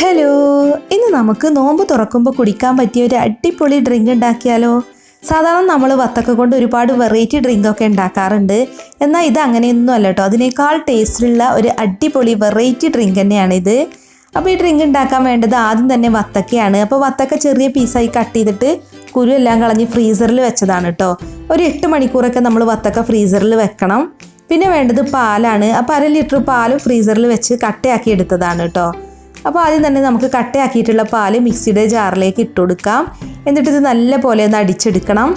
Hello, ഇന്ന് നമുക്ക് നോമ്പ് തുറക്കുമ്പോൾ കുടിക്കാൻ പറ്റിയ ഒരു അടിപൊളി ഡ്രിങ്ക് ഉണ്ടാക്കിയാലോ? സാധാരണ നമ്മൾ വത്തക്ക കൊണ്ട് ഒരുപാട് വെറൈറ്റി ഡ്രിങ്കൊക്കെ ഉണ്ടാക്കാറുണ്ട്. എന്നാൽ ഇത് അങ്ങനെയൊന്നും അല്ല കേട്ടോ. അതിനേക്കാൾ ടേസ്റ്റിലുള്ള ഒരു അടിപൊളി വെറൈറ്റി ഡ്രിങ്ക് തന്നെയാണിത്. അപ്പോൾ ഈ ഡ്രിങ്ക് ഉണ്ടാക്കാൻ വേണ്ടത് ആദ്യം തന്നെ വത്തക്കയാണ്. അപ്പോൾ വത്തക്ക ചെറിയ പീസായി കട്ട് ചെയ്തിട്ട് കുരു എല്ലാം കളഞ്ഞ് ഫ്രീസറിൽ വെച്ചതാണ് കേട്ടോ. ഒരു 8 മണിക്കൂറൊക്കെ നമ്മൾ വത്തക്ക ഫ്രീസറിൽ വെക്കണം. പിന്നെ വേണ്ടത് പാലാണ്. അപ്പോൾ 1/2 ലിറ്റർ പാലും ഫ്രീസറിൽ വെച്ച് കട്ടയാക്കി എടുത്തതാണ് കേട്ടോ. അപ്പോൾ ആദ്യം തന്നെ നമുക്ക് കട്ടയാക്കിയിട്ടുള്ള പാല് മിക്സിയുടെ ജാറിലേക്ക് ഇട്ട് കൊടുക്കാം. എന്നിട്ട് ഇത് നല്ല പോലെ ഒന്ന് അടിച്ചെടുക്കണം.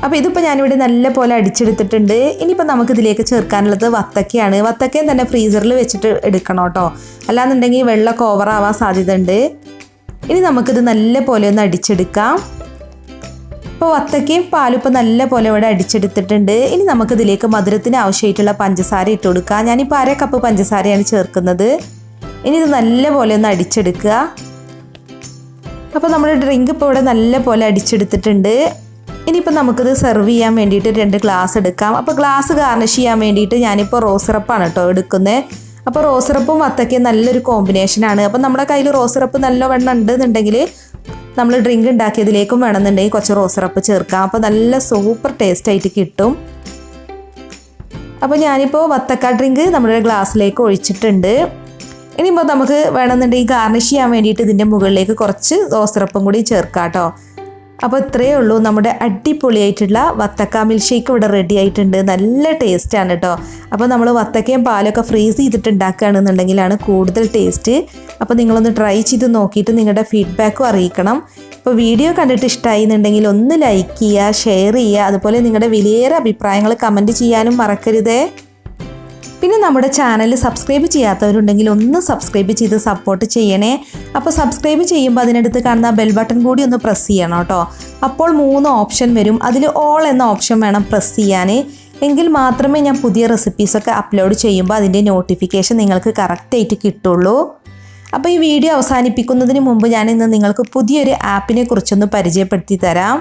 അപ്പോൾ ഇതിപ്പോൾ ഞാനിവിടെ നല്ല പോലെ അടിച്ചെടുത്തിട്ടുണ്ട്. ഇനിയിപ്പോൾ നമുക്കിതിലേക്ക് ചേർക്കാനുള്ളത് വത്തക്കയാണ്. വത്തക്കയും തന്നെ ഫ്രീസറിൽ വെച്ചിട്ട് എടുക്കണം കേട്ടോ, അല്ലാന്നുണ്ടെങ്കിൽ വെള്ളമൊക്കെ ഓവറാവാൻ സാധ്യത ഉണ്ട്. ഇനി നമുക്കിത് നല്ല പോലെ ഒന്ന് അടിച്ചെടുക്കാം. അപ്പോൾ വത്തക്കയും പാലും ഇപ്പോൾ നല്ല പോലെ ഇവിടെ അടിച്ചെടുത്തിട്ടുണ്ട്. ഇനി നമുക്കിതിലേക്ക് മധുരത്തിന് ആവശ്യമായിട്ടുള്ള പഞ്ചസാര ഇട്ട് കൊടുക്കാം. ഞാനിപ്പോൾ 1/2 കപ്പ് പഞ്ചസാരയാണ് ചേർക്കുന്നത്. ഇനി ഇത് നല്ല പോലെ ഒന്ന് അടിച്ചെടുക്കുക. അപ്പോൾ നമ്മുടെ ഡ്രിങ്ക് ഇപ്പോൾ ഇവിടെ നല്ല പോലെ അടിച്ചെടുത്തിട്ടുണ്ട്. ഇനിയിപ്പോൾ നമുക്കിത് സെർവ് ചെയ്യാൻ വേണ്ടിയിട്ട് 2 ഗ്ലാസ് എടുക്കാം. അപ്പോൾ ഗ്ലാസ് ഗാർണിഷ് ചെയ്യാൻ വേണ്ടിയിട്ട് ഞാനിപ്പോൾ റോസ് സിറപ്പാണ് കേട്ടോ എടുക്കുന്നത്. അപ്പോൾ റോസ് സിറപ്പും വത്തക്കയും നല്ലൊരു കോമ്പിനേഷനാണ്. അപ്പോൾ നമ്മുടെ കയ്യിൽ റോസ് സിറപ്പ് നല്ലവണ്ണം ഉണ്ടെന്നുണ്ടെങ്കിൽ നമ്മൾ ഡ്രിങ്ക് ഉണ്ടാക്കിയതിലേക്കും വേണമെന്നുണ്ടെങ്കിൽ കുറച്ച് റോസ് സിറപ്പ് ചേർക്കാം. അപ്പോൾ നല്ല സൂപ്പർ ടേസ്റ്റ് ആയിട്ട് കിട്ടും. അപ്പോൾ ഞാനിപ്പോൾ വത്തക്ക ഡ്രിങ്ക് നമ്മുടെ ഗ്ലാസ്സിലേക്ക് ഒഴിച്ചിട്ടുണ്ട്. ഇനിയിപ്പോൾ നമുക്ക് വേണമെന്നുണ്ടെങ്കിൽ ഗാർണിഷ് ചെയ്യാൻ വേണ്ടിയിട്ട് ഇതിൻ്റെ മുകളിലേക്ക് കുറച്ച് റോസ് സിറപ്പും കൂടി ചേർക്കാം കേട്ടോ. അപ്പോൾ ഇത്രയേ ഉള്ളൂ, നമ്മുടെ അടിപൊളിയായിട്ടുള്ള വത്തക്ക മിൽക്ക് ഷേക്ക് ഇവിടെ റെഡി ആയിട്ടുണ്ട്. നല്ല ടേസ്റ്റാണ് കേട്ടോ. അപ്പോൾ നമ്മൾ വത്തക്കയും പാലൊക്കെ ഫ്രീസ് ചെയ്തിട്ട് ഉണ്ടാക്കുകയാണെന്നുണ്ടെങ്കിലാണ് കൂടുതൽ ടേസ്റ്റ്. അപ്പോൾ നിങ്ങളൊന്ന് ട്രൈ ചെയ്ത് നോക്കിയിട്ട് നിങ്ങളുടെ ഫീഡ്ബാക്കും അറിയിക്കണം. അപ്പോൾ വീഡിയോ കണ്ടിട്ട് ഇഷ്ടമായി എന്നുണ്ടെങ്കിൽ ഒന്ന് ലൈക്ക് ചെയ്യുക, ഷെയർ ചെയ്യുക, അതുപോലെ നിങ്ങളുടെ വിലയേറെ അഭിപ്രായങ്ങൾ കമൻറ്റ് ചെയ്യാനും മറക്കരുതേ. പിന്നെ നമ്മുടെ ചാനൽ സബ്സ്ക്രൈബ് ചെയ്യാത്തവരുണ്ടെങ്കിൽ ഒന്ന് സബ്സ്ക്രൈബ് ചെയ്ത് സപ്പോർട്ട് ചെയ്യണേ. അപ്പോൾ സബ്സ്ക്രൈബ് ചെയ്യുമ്പോൾ അതിനടുത്ത് കാണുന്ന ബെൽ ബട്ടൺ കൂടി ഒന്ന് പ്രസ് ചെയ്യണം കേട്ടോ. അപ്പോൾ 3 ഓപ്ഷൻ വരും. അതിൽ ഓൾ എന്ന ഓപ്ഷൻ വേണം പ്രസ് ചെയ്യാൻ. എങ്കിൽ മാത്രമേ ഞാൻ പുതിയ റെസിപ്പീസൊക്കെ അപ്ലോഡ് ചെയ്യുമ്പോൾ അതിൻ്റെ നോട്ടിഫിക്കേഷൻ നിങ്ങൾക്ക് കറക്റ്റായിട്ട് കിട്ടുള്ളൂ. അപ്പോൾ ഈ വീഡിയോ അവസാനിപ്പിക്കുന്നതിന് മുമ്പ് ഞാൻ ഇന്ന് നിങ്ങൾക്ക് പുതിയൊരു ആപ്പിനെ കുറിച്ചൊന്ന് പരിചയപ്പെടുത്തി തരാം.